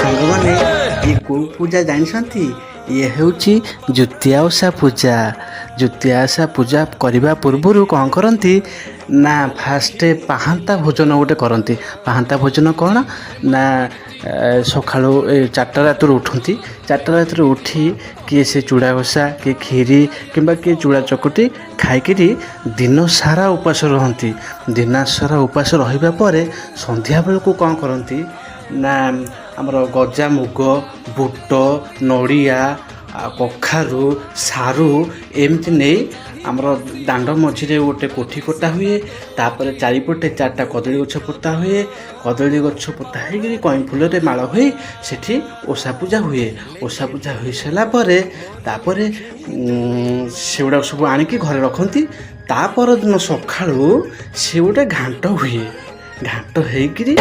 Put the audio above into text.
ସାଙ୍ଗମାନେ ଇଏ କେଉଁ ପୂଜା ଜାଣିଛନ୍ତି? ଇଏ ହେଉଛି ଜୁତିଆ ଓଷା ପୂଜା। ଜୁତିଆ ଓଷା ପୂଜା କରିବା ପୂର୍ବରୁ କ'ଣ କରନ୍ତି ନା ଫାଷ୍ଟ ପାହାନ୍ତା ଭୋଜନ ଗୋଟେ କରନ୍ତି। ପାହାନ୍ତା ଭୋଜନ କ'ଣ ନା ସକାଳୁ 4ଟା ରାତିରୁ ଉଠନ୍ତି। 4ଟା ରାତିରୁ ଉଠି କିଏ ସେ ଚୁଡ଼ା ଘଷା କିଏ କ୍ଷୀରି କିମ୍ବା କିଏ ଚୁଡ଼ା ଚକୁଟି ଖାଇକିରି ଦିନ ସାରା ଉପାସ ରୁହନ୍ତି। ଦିନ ସାରା ଉପାସ ରହିବା ପରେ ସନ୍ଧ୍ୟାବେଳକୁ କ'ଣ କରନ୍ତି ନା ଆମର ଗଜାମୁଗ, ବୁଟ, ନଡ଼ିଆ, କଖାରୁ, ସାରୁ ଏମିତି ନେଇ ଆମର ଦାଣ୍ଡ ମଝିରେ ଗୋଟେ କୋଠି ପୋତା ହୁଏ। ତାପରେ ଚାରିପଟେ 4ଟା କଦଳୀ ଗଛ ପୋତା ହୁଏ। କଦଳୀ ଗଛ ପୋତା ହେଇକରି କଇଁ ଫୁଲରେ ମାଳ ହୋଇ ସେଠି ଓଷା ପୂଜା ହୁଏ। ଓଷା ପୂଜା ହୋଇସାରିଲା ପରେ ତାପରେ ସେଗୁଡ଼ାକ ସବୁ ଆଣିକି ଘରେ ରଖନ୍ତି। ତା ପରଦିନ ସକାଳୁ ସେ ଗୋଟେ ଘାଣ୍ଟ ହୁଏ। ଘାଣ୍ଟ ହେଇକିରି